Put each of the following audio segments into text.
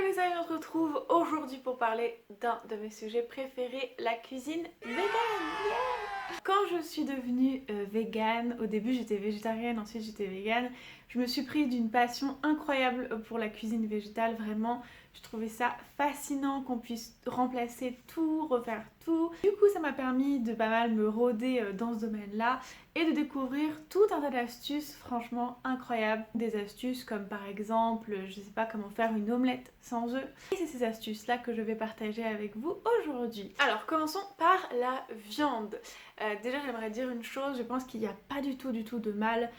les amis, on se retrouve aujourd'hui pour parler d'un de mes sujets préférés, la cuisine végane. Yeah. Quand je suis devenue végane, au début j'étais végétarienne, ensuite j'étais végane, je me suis pris d'une passion incroyable pour la cuisine végétale, vraiment. Je trouvais ça fascinant qu'on puisse remplacer tout, refaire tout. Du coup ça m'a permis de pas mal me rôder dans ce domaine-là et de découvrir tout un tas d'astuces franchement incroyables. Des astuces comme par exemple, je sais pas comment faire une omelette sans œufs. Et c'est ces astuces-là que je vais partager avec vous aujourd'hui. Alors commençons par la viande. Déjà j'aimerais dire une chose, je pense qu'il n'y a pas du tout de mal,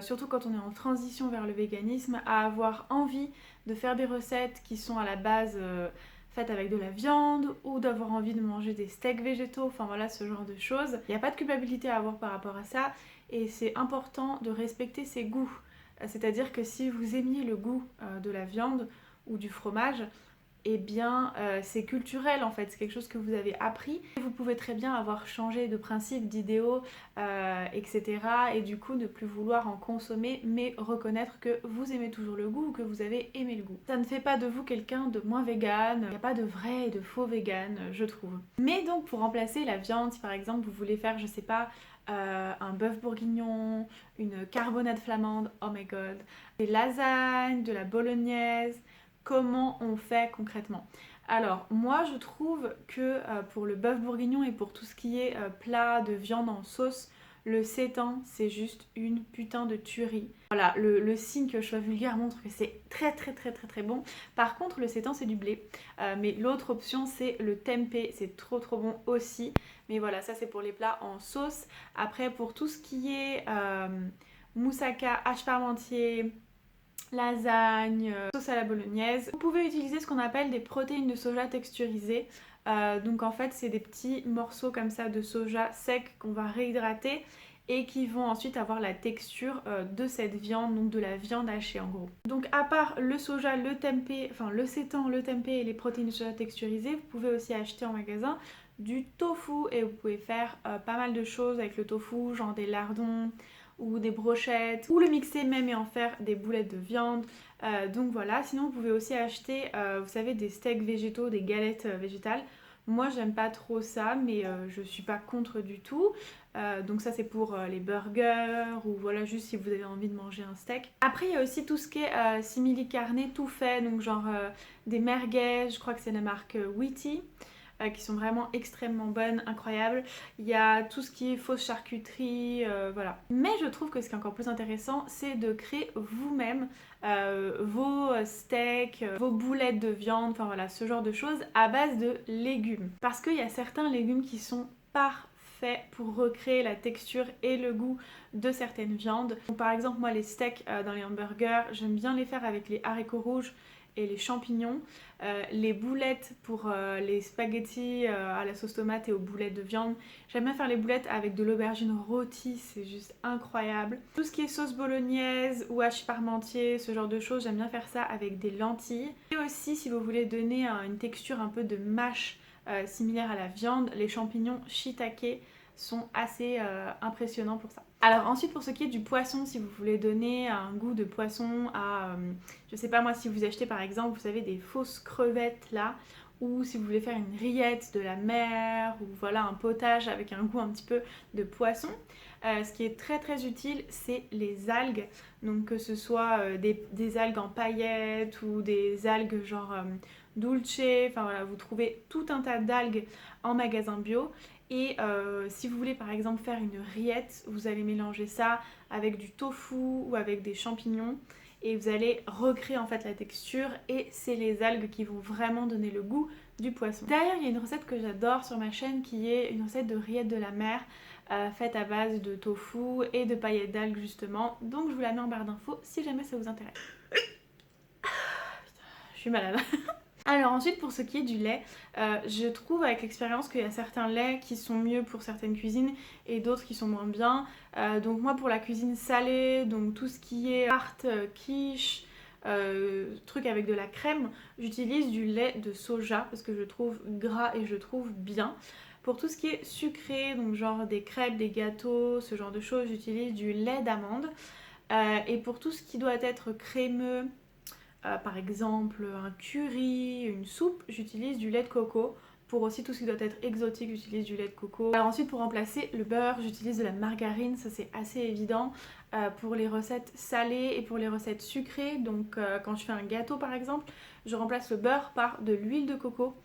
surtout quand on est en transition vers le véganisme, à avoir envie de faire des recettes qui sont à la base faites avec de la viande ou d'avoir envie de manger des steaks végétaux, enfin voilà ce genre de choses. Il n'y a pas de culpabilité à avoir par rapport à ça et c'est important de respecter ses goûts. C'est-à-dire que si vous aimiez le goût de la viande ou du fromage, eh bien c'est culturel en fait, c'est quelque chose que vous avez appris. Vous pouvez très bien avoir changé de principe, d'idéaux, etc. Et du coup ne plus vouloir en consommer, mais reconnaître que vous aimez toujours le goût ou que vous avez aimé le goût. Ça ne fait pas de vous quelqu'un de moins vegan, il n'y a pas de vrai et de faux vegan, je trouve. Mais donc pour remplacer la viande, si par exemple vous voulez faire, je sais pas, un bœuf bourguignon, une carbonade flamande, oh my god, des lasagnes, de la bolognaise. Comment on fait concrètement? Alors moi je trouve que pour le bœuf bourguignon et pour tout ce qui est plat de viande en sauce, le sétan c'est juste une putain de tuerie. Voilà, le signe que je sois vulgaire montre que c'est très bon. Par contre le sétan c'est du blé. Mais l'autre option c'est le tempeh, c'est trop bon aussi. Mais voilà, ça c'est pour les plats en sauce. Après pour tout ce qui est moussaka, hache parmentier, lasagne, sauce à la bolognaise. Vous pouvez utiliser ce qu'on appelle des protéines de soja texturisées. Donc en fait c'est des petits morceaux comme ça de soja sec qu'on va réhydrater et qui vont ensuite avoir la texture de cette viande, donc de la viande hachée en gros. Donc à part le soja, le tempeh, enfin le sétan, le tempeh et les protéines de soja texturisées, vous pouvez aussi acheter en magasin du tofu et vous pouvez faire pas mal de choses avec le tofu, genre des lardons ou des brochettes, ou le mixer même et en faire des boulettes de viande. Donc voilà, sinon vous pouvez aussi acheter, vous savez, des steaks végétaux, des galettes végétales. Moi j'aime pas trop ça, mais je suis pas contre du tout. Donc ça c'est pour les burgers ou voilà juste si vous avez envie de manger un steak. Après il y a aussi tout ce qui est simili carne tout fait, donc genre des merguez, je crois que c'est la marque Wheaty. Qui sont vraiment extrêmement bonnes, incroyables. Il y a tout ce qui est fausse charcuterie, voilà. Mais je trouve que ce qui est encore plus intéressant, c'est de créer vous-même vos steaks, vos boulettes de viande, enfin voilà, ce genre de choses à base de légumes. Parce qu'il y a certains légumes qui sont parfaits pour recréer la texture et le goût de certaines viandes. Donc, par exemple, moi les steaks dans les hamburgers, j'aime bien les faire avec les haricots rouges et les champignons, les boulettes pour les spaghettis à la sauce tomate et aux boulettes de viande. J'aime bien faire les boulettes avec de l'aubergine rôtie, c'est juste incroyable. Tout ce qui est sauce bolognaise ou hachis parmentier, ce genre de choses, j'aime bien faire ça avec des lentilles. Et aussi si vous voulez donner une texture un peu de mâche similaire à la viande, les champignons shiitake sont assez impressionnants pour ça. Alors ensuite pour ce qui est du poisson, si vous voulez donner un goût de poisson à, je sais pas moi, si vous achetez par exemple, vous savez, des fausses crevettes là, ou si vous voulez faire une rillette de la mer, ou voilà un potage avec un goût un petit peu de poisson, ce qui est très utile, c'est les algues. Donc que ce soit des algues en paillettes ou des algues genre dulce, enfin voilà, vous trouvez tout un tas d'algues en magasin bio. Et si vous voulez par exemple faire une rillette, vous allez mélanger ça avec du tofu ou avec des champignons et vous allez recréer en fait la texture et c'est les algues qui vont vraiment donner le goût du poisson. D'ailleurs il y a une recette que j'adore sur ma chaîne qui est une recette de rillette de la mer faite à base de tofu et de paillettes d'algues justement, donc je vous la mets en barre d'infos si jamais ça vous intéresse. Je suis malade. Alors ensuite pour ce qui est du lait, je trouve avec l'expérience qu'il y a certains laits qui sont mieux pour certaines cuisines et d'autres qui sont moins bien. Donc moi pour la cuisine salée, donc tout ce qui est tarte, quiche, truc avec de la crème, j'utilise du lait de soja parce que je trouve gras et je trouve bien. Pour tout ce qui est sucré, donc genre des crêpes, des gâteaux, ce genre de choses, j'utilise du lait d'amande. Et pour tout ce qui doit être crémeux, par exemple un curry, une soupe, j'utilise du lait de coco. Pour aussi tout ce qui doit être exotique, j'utilise du lait de coco. Alors ensuite, pour remplacer le beurre, j'utilise de la margarine, ça c'est assez évident. Pour les recettes salées et pour les recettes sucrées, donc quand je fais un gâteau par exemple, je remplace le beurre par de l'huile de coco.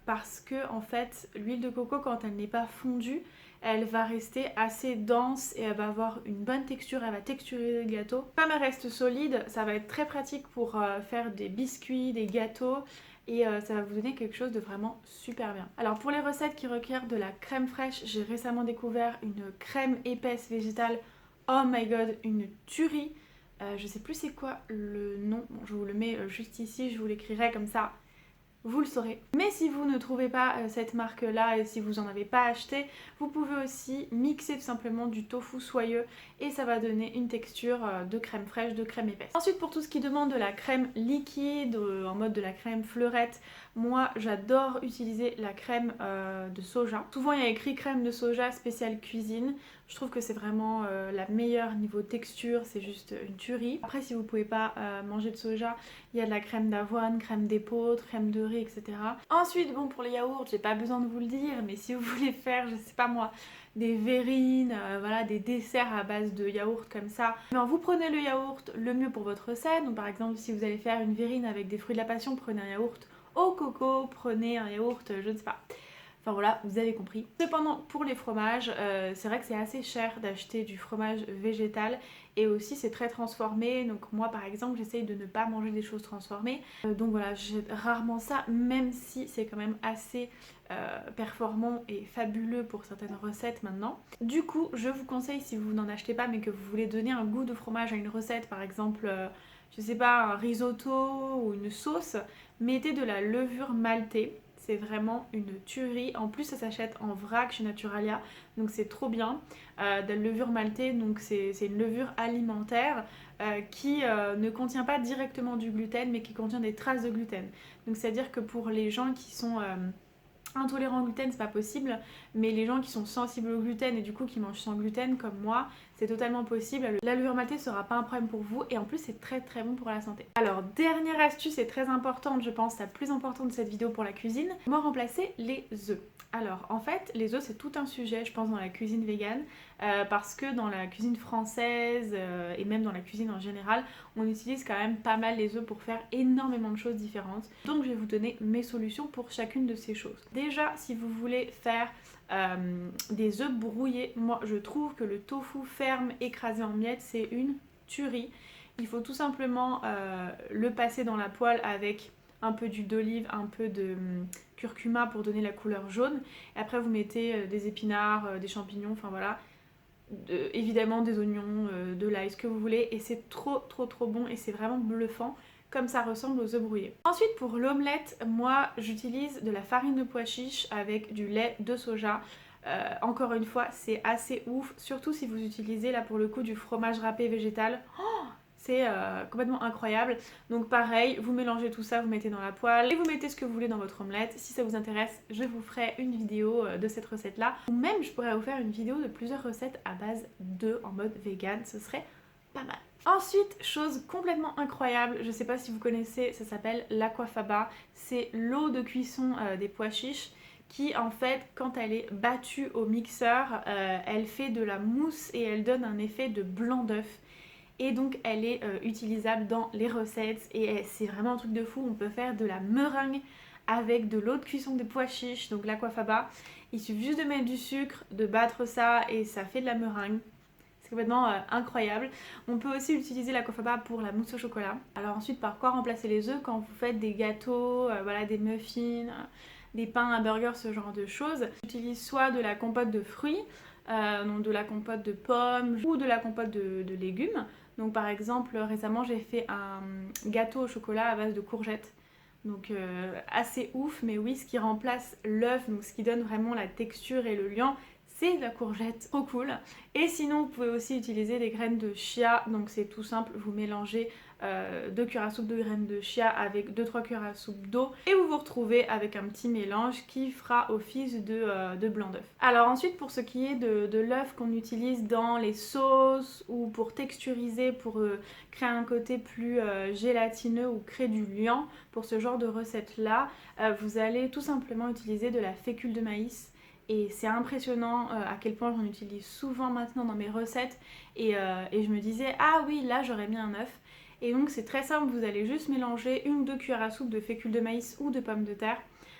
Parce que en fait, l'huile de coco, quand elle n'est pas fondue, elle va rester assez dense et elle va avoir une bonne texture, elle va texturer le gâteau. Comme elle reste solide, ça va être très pratique pour faire des biscuits, des gâteaux et ça va vous donner quelque chose de vraiment super bien. Alors pour les recettes qui requièrent de la crème fraîche, j'ai récemment découvert une crème épaisse végétale. Oh my god, une tuerie. Je sais plus c'est quoi le nom, bon, je vous le mets juste ici, je vous l'écrirai comme ça. Vous le saurez. Mais si vous ne trouvez pas cette marque là et si vous n'en avez pas acheté, vous pouvez aussi mixer tout simplement du tofu soyeux et ça va donner une texture de crème fraîche, de crème épaisse. Ensuite pour tout ce qui demande de la crème liquide en mode de la crème fleurette, moi j'adore utiliser la crème de soja. Souvent il y a écrit crème de soja spéciale cuisine. Je trouve que c'est vraiment la meilleure niveau texture, c'est juste une tuerie. Après si vous pouvez pas manger de soja, il y a de la crème d'avoine, crème d'épeautre, crème de riz, etc. Ensuite, bon pour les yaourts, j'ai pas besoin de vous le dire, mais si vous voulez faire, je sais pas moi, des verrines, voilà, des desserts à base de yaourt comme ça. Alors vous prenez le yaourt le mieux pour votre recette. Donc par exemple si vous allez faire une verrine avec des fruits de la passion, prenez un yaourt au coco, prenez un yaourt, je ne sais pas. Enfin voilà, vous avez compris. Cependant, pour les fromages, c'est vrai que c'est assez cher d'acheter du fromage végétal et aussi c'est très transformé. Donc moi par exemple, j'essaye de ne pas manger des choses transformées. Donc voilà, j'ai rarement ça, même si c'est quand même assez performant et fabuleux pour certaines recettes maintenant. Du coup, je vous conseille, si vous n'en achetez pas mais que vous voulez donner un goût de fromage à une recette, par exemple, je sais pas, un risotto ou une sauce, mettez de la levure maltée. C'est vraiment une tuerie. En plus, ça s'achète en vrac chez Naturalia, donc c'est trop bien. De la levure maltée, donc c'est une levure alimentaire qui ne contient pas directement du gluten, mais qui contient des traces de gluten. Donc c'est-à-dire que pour les gens qui sont intolérants au gluten, c'est pas possible, mais les gens qui sont sensibles au gluten et du coup qui mangent sans gluten comme moi, c'est totalement possible. La levure maltée sera pas un problème pour vous et en plus c'est très très bon pour la santé. Alors dernière astuce et très importante, je pense la plus importante de cette vidéo pour la cuisine, comment remplacer les œufs. Alors en fait les œufs c'est tout un sujet je pense dans la cuisine végane parce que dans la cuisine française et même dans la cuisine en général on utilise quand même pas mal les œufs pour faire énormément de choses différentes. Donc je vais vous donner mes solutions pour chacune de ces choses. Déjà si vous voulez faire des œufs brouillés, moi je trouve que le tofu ferme écrasé en miettes c'est une tuerie. Il faut tout simplement le passer dans la poêle avec un peu d'huile d'olive, un peu de curcuma pour donner la couleur jaune. Et après vous mettez des épinards, des champignons, enfin voilà. Évidemment des oignons, de l'ail, ce que vous voulez. Et c'est trop bon et c'est vraiment bluffant. Comme ça ressemble aux œufs brouillés. Ensuite pour l'omelette, moi j'utilise de la farine de pois chiche avec du lait de soja. Encore une fois c'est assez ouf, surtout si vous utilisez là pour le coup du fromage râpé végétal. Oh, c'est complètement incroyable. Donc pareil, vous mélangez tout ça, vous mettez dans la poêle et vous mettez ce que vous voulez dans votre omelette. Si ça vous intéresse, je vous ferai une vidéo de cette recette là. Ou même je pourrais vous faire une vidéo de plusieurs recettes à base d'œufs en mode vegan, ce serait pas mal. Ensuite, chose complètement incroyable, je sais pas si vous connaissez, ça s'appelle l'aquafaba. C'est l'eau de cuisson des pois chiches qui en fait quand elle est battue au mixeur, elle fait de la mousse et elle donne un effet de blanc d'œuf. Et donc elle est utilisable dans les recettes et c'est vraiment un truc de fou. On peut faire de la meringue avec de l'eau de cuisson des pois chiches, donc l'aquafaba. Il suffit juste de mettre du sucre, de battre ça et ça fait de la meringue. C'est complètement incroyable. On peut aussi utiliser l'aquafaba pour la mousse au chocolat. Alors ensuite, par quoi remplacer les œufs quand vous faites des gâteaux, voilà, des muffins, des pains à burger, ce genre de choses. J'utilise soit de la compote de fruits, donc de la compote de pommes ou de la compote de légumes. Donc par exemple, récemment j'ai fait un gâteau au chocolat à base de courgettes. Donc assez ouf, mais oui, ce qui remplace l'œuf, donc ce qui donne vraiment la texture et le liant, c'est la courgette, trop cool. Et sinon vous pouvez aussi utiliser des graines de chia, donc c'est tout simple, vous mélangez 2 cuillères à soupe de graines de chia avec 2-3 cuillères à soupe d'eau et vous vous retrouvez avec un petit mélange qui fera office de blanc d'œuf. Alors ensuite pour ce qui est de l'œuf qu'on utilise dans les sauces ou pour texturiser, pour créer un côté plus gélatineux ou créer du liant, pour ce genre de recette là, vous allez tout simplement utiliser de la fécule de maïs. Et c'est impressionnant à quel point j'en utilise souvent maintenant dans mes recettes et je me disais ah oui là j'aurais mis un œuf. Et donc c'est très simple, vous allez juste mélanger 1 ou 2 cuillères à soupe de fécule de maïs ou de pommes de terre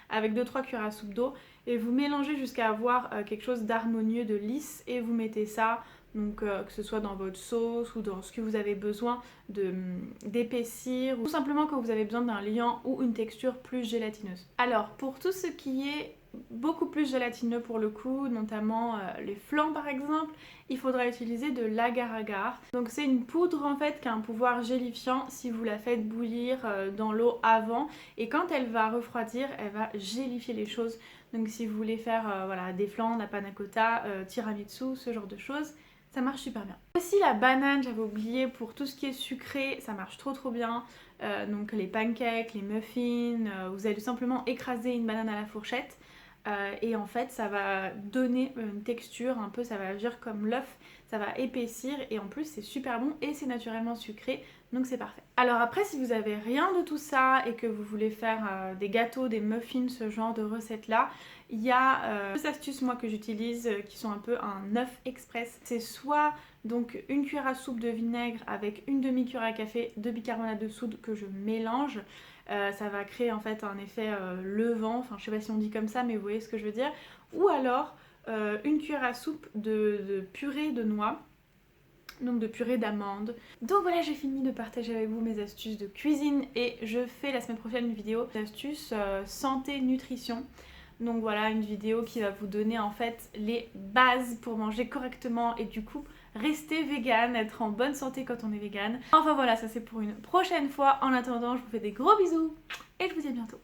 avec 2-3 cuillères à soupe d'eau et vous mélangez jusqu'à avoir quelque chose d'harmonieux, de lisse et vous mettez ça, donc que ce soit dans votre sauce ou dans ce que vous avez besoin d'épaissir ou tout simplement quand vous avez besoin d'un liant ou une texture plus gélatineuse. Alors pour tout ce qui est beaucoup plus gélatineux pour le coup, notamment les flancs par exemple, il faudra utiliser de l'agar-agar. Donc c'est une poudre en fait qui a un pouvoir gélifiant si vous la faites bouillir dans l'eau avant et quand elle va refroidir, elle va gélifier les choses. Donc si vous voulez faire voilà, des flancs, de la panna cotta, tiramisu, ce genre de choses, ça marche super bien. Aussi la banane, j'avais oublié, pour tout ce qui est sucré, ça marche trop bien. Donc les pancakes, les muffins, vous allez tout simplement écraser une banane à la fourchette. Et en fait ça va donner une texture un peu, ça va agir comme l'œuf, ça va épaissir et en plus c'est super bon et c'est naturellement sucré, donc c'est parfait. Alors après si vous avez rien de tout ça et que vous voulez faire des gâteaux, des muffins, ce genre de recettes là, il y a 2 astuces moi que j'utilise qui sont un peu un œuf express. C'est soit donc 1 cuillère à soupe de vinaigre avec une demi-cuillère à café de bicarbonate de soude que je mélange. Ça va créer en fait un effet levant, enfin je sais pas si on dit comme ça mais vous voyez ce que je veux dire. Ou alors 1 cuillère à soupe de purée de noix, donc de purée d'amande. Donc voilà, j'ai fini de partager avec vous mes astuces de cuisine et je fais la semaine prochaine une vidéo d'astuces santé nutrition. Donc voilà, une vidéo qui va vous donner en fait les bases pour manger correctement et du coup rester vegan, être en bonne santé quand on est vegan. Enfin voilà, ça c'est pour une prochaine fois. En attendant, je vous fais des gros bisous et je vous dis à bientôt.